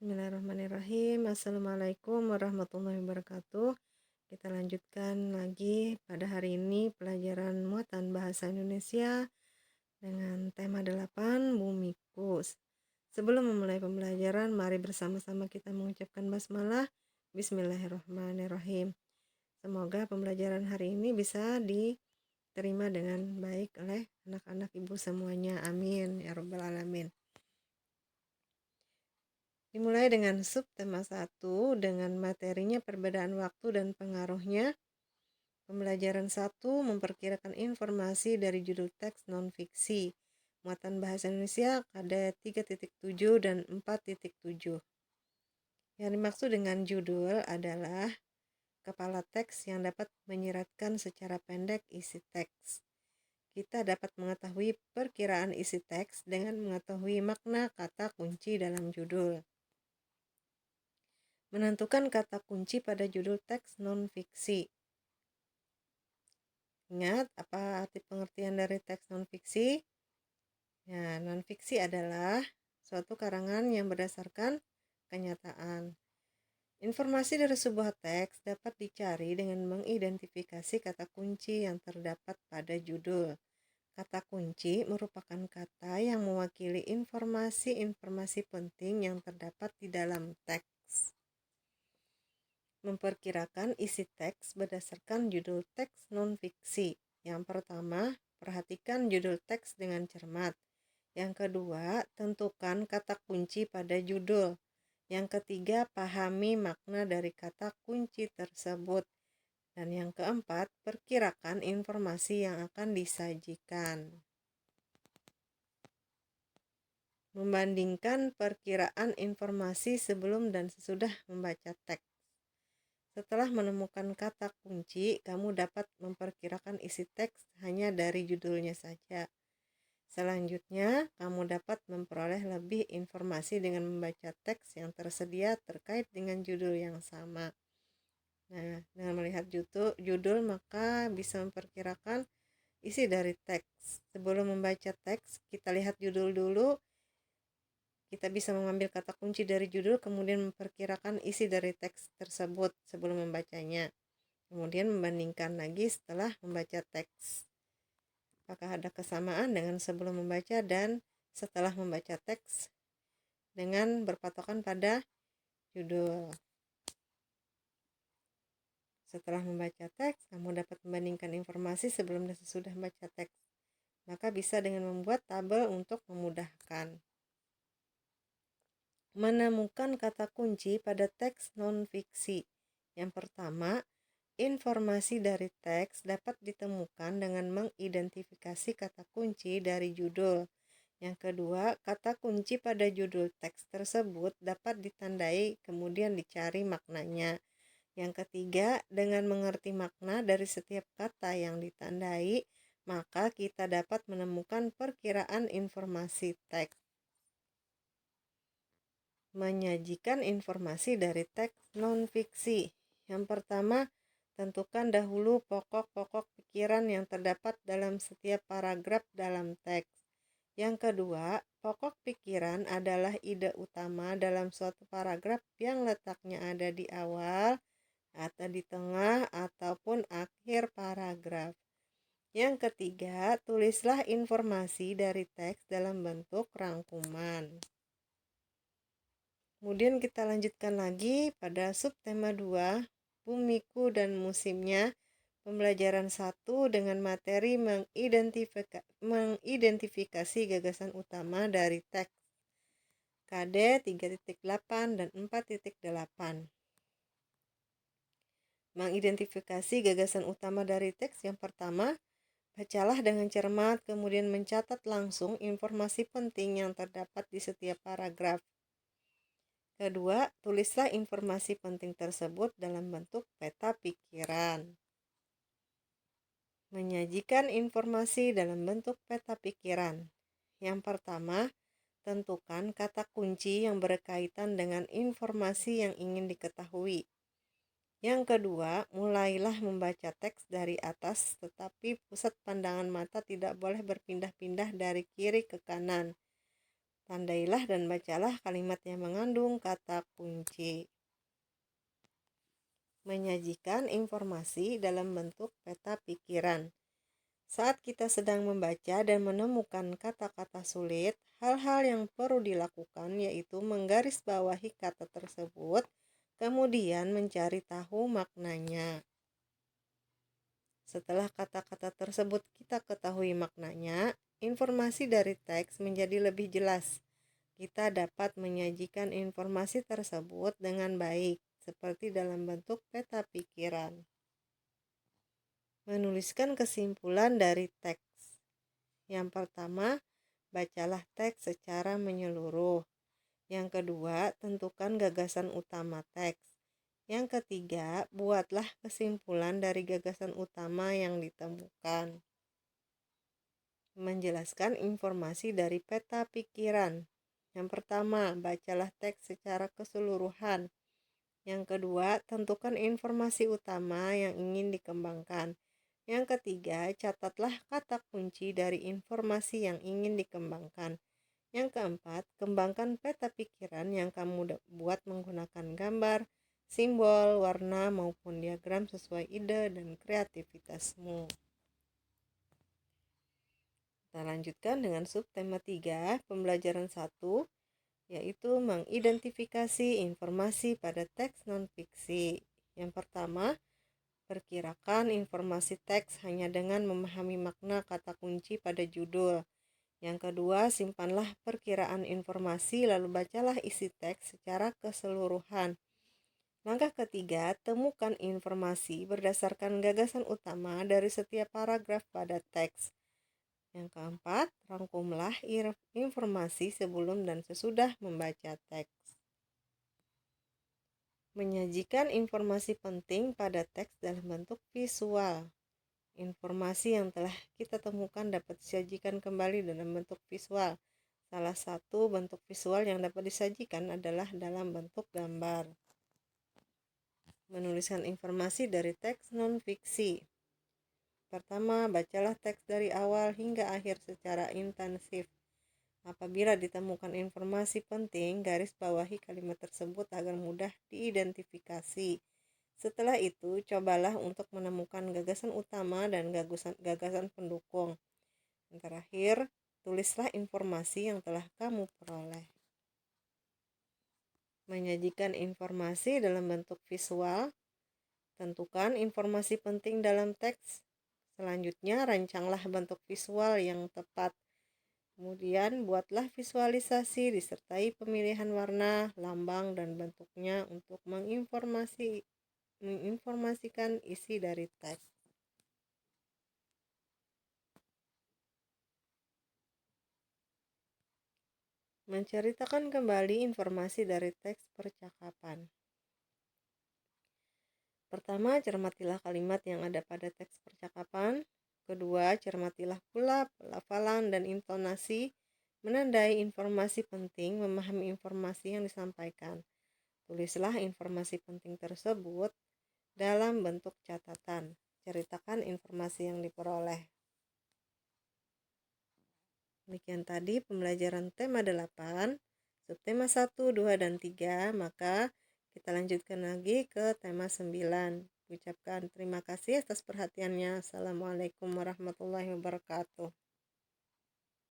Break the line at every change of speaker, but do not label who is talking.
Bismillahirrahmanirrahim. Assalamualaikum warahmatullahi wabarakatuh. Kita lanjutkan lagi pada hari ini pelajaran muatan bahasa Indonesia dengan tema 8 Bumikus. Sebelum memulai pembelajaran, mari bersama-sama kita mengucapkan basmalah. Bismillahirrahmanirrahim. Semoga pembelajaran hari ini bisa diterima dengan baik oleh anak-anak ibu semuanya. Amin ya rabbal alamin. Dimulai dengan subtema 1 dengan materinya perbedaan waktu dan pengaruhnya. Pembelajaran 1 memperkirakan informasi dari judul teks non-fiksi. Muatan bahasa Indonesia ada 3.7 dan 4.7. Yang dimaksud dengan judul adalah kepala teks yang dapat menyiratkan secara pendek isi teks. Kita dapat mengetahui perkiraan isi teks dengan mengetahui makna kata kunci dalam judul. Menentukan kata kunci pada judul teks non-fiksi. Ingat apa arti pengertian dari teks non-fiksi? Ya, non-fiksi adalah suatu karangan yang berdasarkan kenyataan. Informasi dari sebuah teks dapat dicari dengan mengidentifikasi kata kunci yang terdapat pada judul. Kata kunci merupakan kata yang mewakili informasi-informasi penting yang terdapat di dalam teks. Memperkirakan isi teks berdasarkan judul teks non-fiksi. Yang pertama, perhatikan judul teks dengan cermat. Yang kedua, tentukan kata kunci pada judul. Yang ketiga, pahami makna dari kata kunci tersebut. Dan yang keempat, perkirakan informasi yang akan disajikan. Membandingkan perkiraan informasi sebelum dan sesudah membaca teks. Setelah menemukan kata kunci, kamu dapat memperkirakan isi teks hanya dari judulnya saja. Selanjutnya, kamu dapat memperoleh lebih informasi dengan membaca teks yang tersedia terkait dengan judul yang sama. Nah, dengan melihat judul maka bisa memperkirakan isi dari teks. Sebelum membaca teks, kita lihat judul dulu. Kita bisa mengambil kata kunci dari judul, kemudian memperkirakan isi dari teks tersebut sebelum membacanya. Kemudian membandingkan lagi setelah membaca teks. Apakah ada kesamaan dengan sebelum membaca dan setelah membaca teks dengan berpatokan pada judul. Setelah membaca teks, kamu dapat membandingkan informasi sebelum dan sesudah membaca teks. Maka bisa dengan membuat tabel untuk memudahkan. Menemukan kata kunci pada teks non-fiksi. Yang pertama, informasi dari teks dapat ditemukan dengan mengidentifikasi kata kunci dari judul. Yang kedua, kata kunci pada judul teks tersebut dapat ditandai kemudian dicari maknanya. Yang ketiga, dengan mengerti makna dari setiap kata yang ditandai, maka kita dapat menemukan perkiraan informasi teks. Menyajikan informasi dari teks non-fiksi. Yang pertama, tentukan dahulu pokok-pokok pikiran yang terdapat dalam setiap paragraf dalam teks. Yang kedua, pokok pikiran adalah ide utama dalam suatu paragraf yang letaknya ada di awal, atau di tengah, ataupun akhir paragraf. Yang ketiga, tulislah informasi dari teks dalam bentuk rangkuman. Kemudian kita lanjutkan lagi pada subtema 2, Bumiku dan musimnya, pembelajaran 1 dengan materi mengidentifikasi gagasan utama dari teks. KD 3.8 dan 4.8. Mengidentifikasi gagasan utama dari teks. Yang pertama, bacalah dengan cermat, kemudian mencatat langsung informasi penting yang terdapat di setiap paragraf. Kedua, tulislah informasi penting tersebut dalam bentuk peta pikiran. Menyajikan informasi dalam bentuk peta pikiran. Yang pertama, tentukan kata kunci yang berkaitan dengan informasi yang ingin diketahui. Yang kedua, mulailah membaca teks dari atas, tetapi pusat pandangan mata tidak boleh berpindah-pindah dari kiri ke kanan. Tandailah dan bacalah kalimat yang mengandung kata kunci. Menyajikan informasi dalam bentuk peta pikiran. Saat kita sedang membaca dan menemukan kata-kata sulit, hal-hal yang perlu dilakukan yaitu menggarisbawahi kata tersebut, kemudian mencari tahu maknanya. Setelah kata-kata tersebut kita ketahui maknanya, informasi dari teks menjadi lebih jelas. Kita dapat menyajikan informasi tersebut dengan baik, seperti dalam bentuk peta pikiran. Menuliskan kesimpulan dari teks. Yang pertama, bacalah teks secara menyeluruh. Yang kedua, tentukan gagasan utama teks. Yang ketiga, buatlah kesimpulan dari gagasan utama yang ditemukan. Menjelaskan informasi dari peta pikiran. Yang pertama, bacalah teks secara keseluruhan. Yang kedua, tentukan informasi utama yang ingin dikembangkan. Yang ketiga, catatlah kata kunci dari informasi yang ingin dikembangkan. Yang keempat, kembangkan peta pikiran yang kamu buat menggunakan gambar, simbol, warna, maupun diagram sesuai ide dan kreativitasmu. Kita lanjutkan dengan subtema 3, pembelajaran 1, yaitu mengidentifikasi informasi pada teks non-fiksi. Yang pertama, perkirakan informasi teks hanya dengan memahami makna kata kunci pada judul. Yang kedua, simpanlah perkiraan informasi lalu bacalah isi teks secara keseluruhan. Langkah ketiga, temukan informasi berdasarkan gagasan utama dari setiap paragraf pada teks. Yang keempat, rangkumlah informasi sebelum dan sesudah membaca teks. Menyajikan informasi penting pada teks dalam bentuk visual. Informasi yang telah kita temukan dapat disajikan kembali dalam bentuk visual. Salah satu bentuk visual yang dapat disajikan adalah dalam bentuk gambar. Menuliskan informasi dari teks non-fiksi. Pertama, bacalah teks dari awal hingga akhir secara intensif. Apabila ditemukan informasi penting, garis bawahi kalimat tersebut agar mudah diidentifikasi. Setelah itu, cobalah untuk menemukan gagasan utama dan gagasan pendukung. Yang terakhir, tulislah informasi yang telah kamu peroleh. Menyajikan informasi dalam bentuk visual. Tentukan informasi penting dalam teks. Selanjutnya, rancanglah bentuk visual yang tepat. Kemudian, buatlah visualisasi disertai pemilihan warna, lambang, dan bentuknya untuk menginformasikan isi dari teks. Menceritakan kembali informasi dari teks percakapan. Pertama, cermatilah kalimat yang ada pada teks percakapan. Kedua, cermatilah pula pelafalan dan intonasi menandai informasi penting, memahami informasi yang disampaikan. Tulislah informasi penting tersebut dalam bentuk catatan. Ceritakan informasi yang diperoleh. Demikian tadi pembelajaran tema 8, subtema 1, 2, dan 3. Maka kita lanjutkan lagi ke tema 9. Ucapkan terima kasih atas perhatiannya. Assalamualaikum warahmatullahi wabarakatuh.